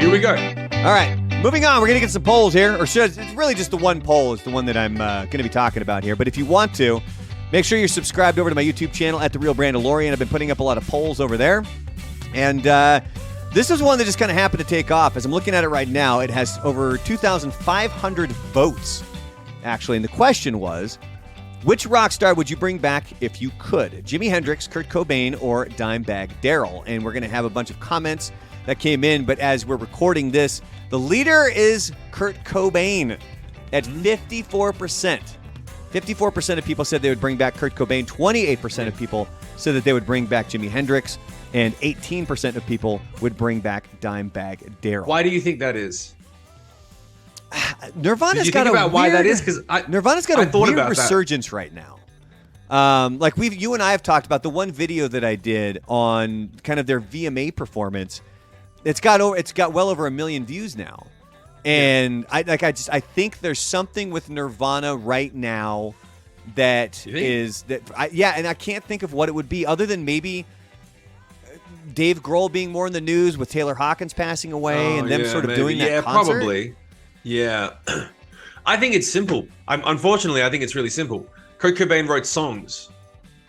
Here we go. All right, moving on. We're going to get some polls here. It's really just the one poll is the one that I'm going to be talking about here. But if you want to, make sure you're subscribed over to my YouTube channel at The Real Brandalorian. I've been putting up a lot of polls over there. And this is one that just kind of happened to take off. As I'm looking at it right now, it has over 2,500 votes, actually. And the question was, which rock star would you bring back if you could? Jimi Hendrix, Kurt Cobain, or Dimebag Darrell? And we're going to have a bunch of comments that came in, but as we're recording this, the leader is Kurt Cobain at 54%. 54% of people said they would bring back Kurt Cobain. 28% of people said that they would bring back Jimi Hendrix. And 18% of people would bring back Dimebag Darrell. Why do you think that is? Nirvana's got a weird, why that is? Because Nirvana's got a weird resurgence right now. Like you and I have talked about the one video that I did on kind of their VMA performance. It's got well over 1 million views now, and I think there's something with Nirvana right now that is that. And I can't think of what it would be other than maybe Dave Grohl being more in the news with Taylor Hawkins passing away and them sort of doing that concert. Probably. Yeah, I think it's simple. Unfortunately, I think it's really simple. Kurt Cobain wrote songs,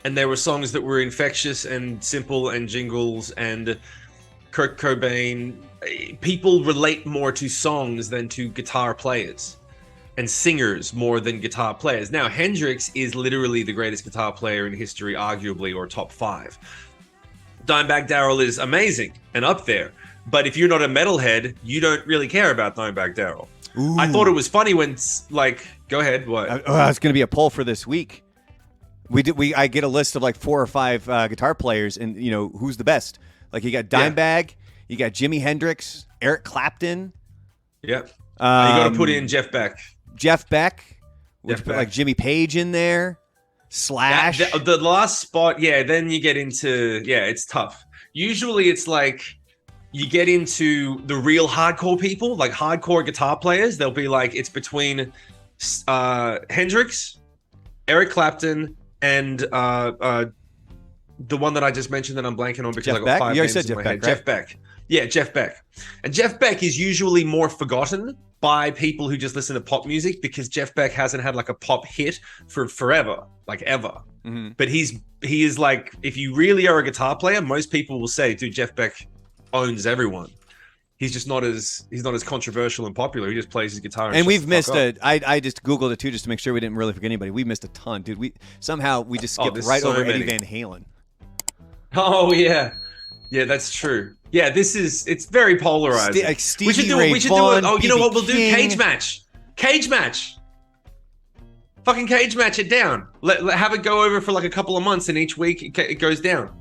and there were songs that were infectious and simple and jingles. And Kurt Cobain, people relate more to songs than to guitar players, and singers more than guitar players. Now, Hendrix is literally the greatest guitar player in history, arguably, or top 5. Dimebag Darrell is amazing and up there. But if you're not a metalhead, you don't really care about Dimebag Darrell. I thought it was funny when, go ahead. What? It's going to be a poll for this week. I get a list of like 4 or 5 guitar players, and who's the best. Like you got Dimebag, you got Jimi Hendrix, Eric Clapton. Yep. You got to put in Jeff Beck. Like Jimmy Page in there. Slash. The last spot, then you get into, it's tough. Usually it's like you get into the real hardcore people, like hardcore guitar players. They'll be like, it's between Hendrix, Eric Clapton, and the one that I just mentioned that I'm blanking on because Jeff I got Beck? 5 names in my head. Right? Jeff Beck. Yeah, Jeff Beck. And Jeff Beck is usually more forgotten by people who just listen to pop music because Jeff Beck hasn't had like a pop hit for forever, like ever. Mm-hmm. But he is like, if you really are a guitar player, most people will say, dude, Jeff Beck owns everyone. He's just not as controversial and popular. He just plays his guitar. And we've missed I just Googled it too, just to make sure we didn't really forget anybody. We missed a ton, dude. We just skipped right over Eddie Van Halen. Oh yeah. Yeah, that's true. Yeah, it's very polarizing. We should do it. Oh, you know what we'll do? Cage match. Fucking cage match it down. Have it go over for like a couple of months, and each week it goes down.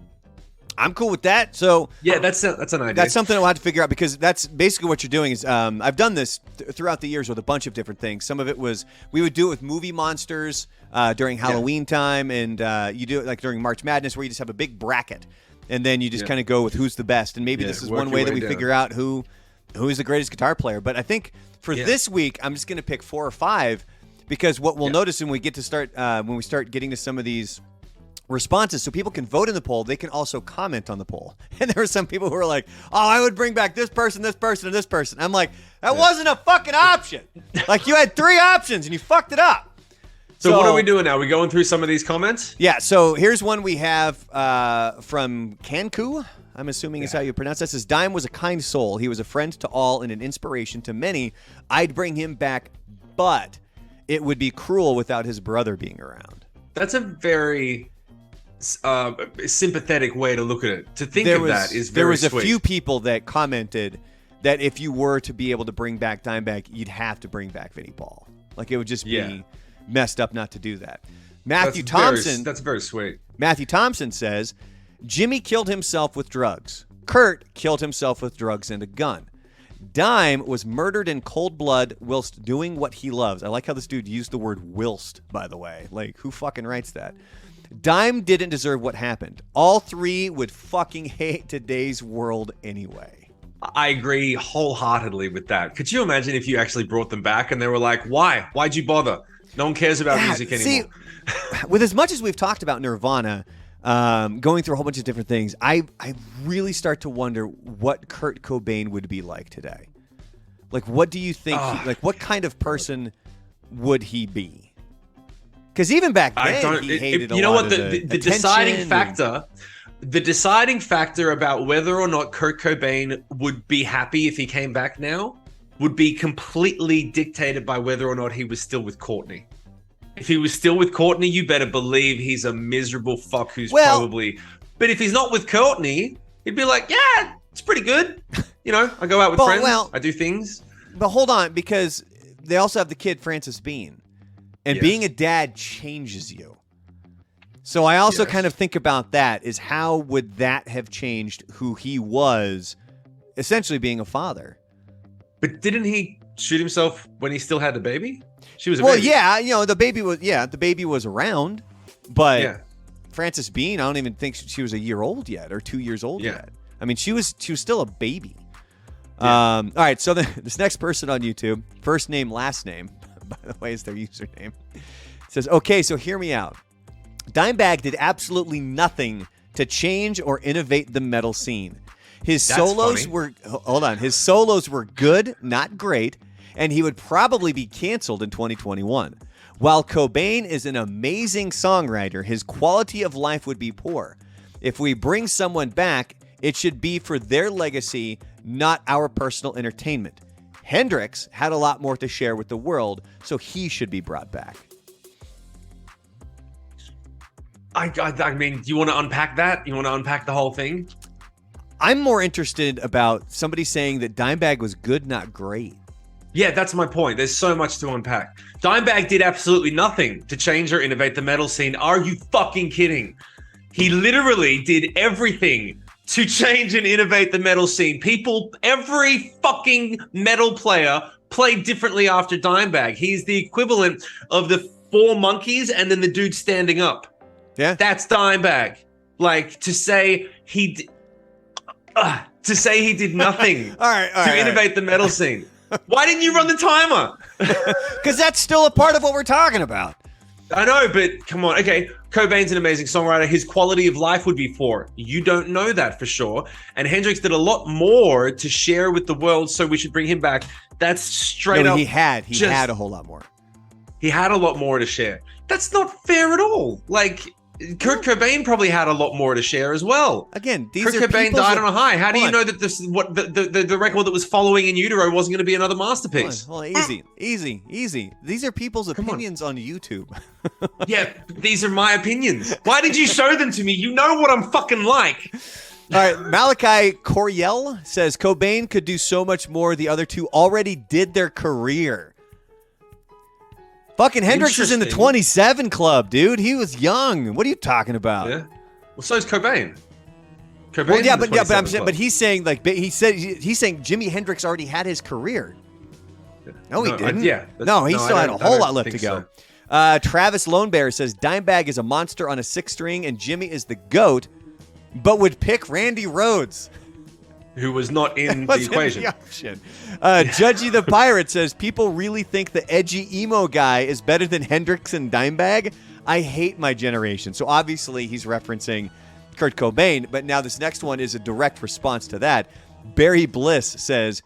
I'm cool with that. So yeah, that's an idea. That's something we'll have to figure out because that's basically what you're doing. Is I've done this throughout the years with a bunch of different things. Some of it was we would do it with movie monsters during Halloween time, and you do it like during March Madness, where you just have a big bracket. And then you just kind of go with who's the best. And maybe this is one way that we figure out who is the greatest guitar player. But I think for this week, I'm just going to pick 4 or 5 because what we'll notice when we start getting to some of these responses, so people can vote in the poll, they can also comment on the poll. And there were some people who were like, oh, I would bring back this person, this person, and this person. I'm like, that wasn't a fucking option. Like you had 3 options and you fucked it up. So what are we doing now? Are we going through some of these comments? Yeah, so here's one we have from Kanku. I'm assuming is how you pronounce that. It says, Dime was a kind soul. He was a friend to all and an inspiration to many. I'd bring him back, but it would be cruel without his brother being around. That's a very sympathetic way to look at it. To think of that is very sweet. There was a few people that commented that if you were to be able to bring back Dimebag, you'd have to bring back Vinnie Paul. Like it would just be messed up not to do that. Matthew Thompson. That's very sweet. Matthew Thompson says, Jimmy killed himself with drugs. Kurt killed himself with drugs and a gun. Dime was murdered in cold blood whilst doing what he loves. I like how this dude used the word whilst, by the way. Like, who fucking writes that? Dime didn't deserve what happened. All 3 would fucking hate today's world anyway. I agree wholeheartedly with that. Could you imagine if you actually brought them back and they were like, why? Why'd you bother? No one cares about music anymore. See, with as much as we've talked about Nirvana, going through a whole bunch of different things, I really start to wonder what Kurt Cobain would be like today. Like, what do you think? What kind of person would he be? Because even back then, he hated a lot of the deciding factor. The deciding factor about whether or not Kurt Cobain would be happy if he came back now would be completely dictated by whether or not he was still with Courtney. If he was still with Courtney, you better believe he's a miserable fuck who's probably... But if he's not with Courtney, he'd be like, yeah, it's pretty good. You know, I go out with friends, I do things. But hold on, because they also have the kid, Francis Bean. And being a dad changes you. So I also kind of think about that, is how would that have changed who he was, essentially being a father? But didn't he shoot himself when he still had the baby? She was a baby. Well, yeah, you know, the baby was around, but Frances Bean, I don't even think she was a year old yet or 2 years old yet. I mean, she was still a baby. Yeah. All right, so this next person on YouTube, first name, last name, by the way, is their username, says, okay, so hear me out. Dimebag did absolutely nothing to change or innovate the metal scene. His solos were good, not great, and he would probably be canceled in 2021. While Cobain is an amazing songwriter, his quality of life would be poor. If we bring someone back, it should be for their legacy, not our personal entertainment. Hendrix had a lot more to share with the world, so he should be brought back. I mean, do you want to unpack that? You want to unpack the whole thing? I'm more interested about somebody saying that Dimebag was good, not great. Yeah, that's my point. There's so much to unpack. Dimebag did absolutely nothing to change or innovate the metal scene. Are you fucking kidding? He literally did everything to change and innovate the metal scene. Every fucking metal player played differently after Dimebag. He's the equivalent of the Four Monkeys and then the dude standing up. Yeah, that's Dimebag. Like, to say he did nothing to innovate the metal scene. Why didn't you run the timer? Because that's still a part of what we're talking about. I know, but come on. Okay, Cobain's an amazing songwriter. His quality of life would be poor. You don't know that for sure. And Hendrix did a lot more to share with the world, so we should bring him back. That's straight up. He had a whole lot more. He had a lot more to share. That's not fair at all. Like, Kurt Cobain probably had a lot more to share as well. Again, Kurt Cobain died on a high. How do you know that the record that was following in utero wasn't going to be another masterpiece? Well, easy. These are people's opinions on YouTube. Yeah, these are my opinions. Why did you show them to me? You know what I'm fucking like. All right, Malachi Coriel says Cobain could do so much more. The other two already did their career. Fucking Hendrix is in the 27 club, dude. He was young. What are you talking about? Yeah. Well, so is Cobain. But he's saying he's saying Jimi Hendrix already had his career. No, he didn't. He still had a whole lot left to go. So. Travis Lone Bear says Dimebag is a monster on a six string, and Jimmy is the GOAT, but would pick Randy Rhoads, who was not in the equation. Judgy the Pirate says, people really think the edgy emo guy is better than Hendrix and Dimebag? I hate my generation. So obviously he's referencing Kurt Cobain, but now this next one is a direct response to that. Barry Bliss says,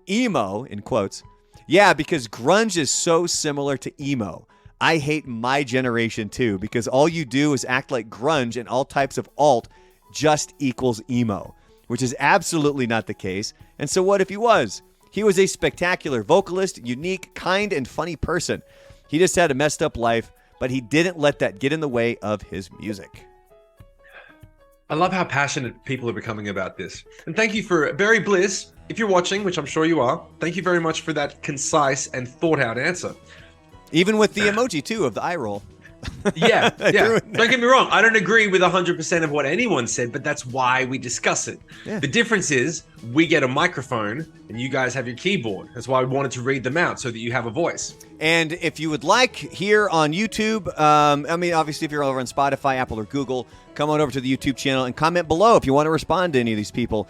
emo, in quotes, yeah, because grunge is so similar to emo. I hate my generation too, because all you do is act like grunge and all types of alt just equals emo. Which is absolutely not the case. And so what if he was? He was a spectacular vocalist, unique, kind, and funny person. He just had a messed up life, but he didn't let that get in the way of his music. I love how passionate people are becoming about this. And thank you for Barry Bliss. If you're watching, which I'm sure you are, thank you very much for that concise and thought-out answer. Even with the emoji, too, of the eye roll. Yeah. Don't get me wrong. I don't agree with 100% of what anyone said, but that's why we discuss it. Yeah. The difference is we get a microphone and you guys have your keyboard. That's why we wanted to read them out so that you have a voice. And if you would like, here on YouTube, obviously if you're over on Spotify, Apple, or Google, come on over to the YouTube channel and comment below if you want to respond to any of these people.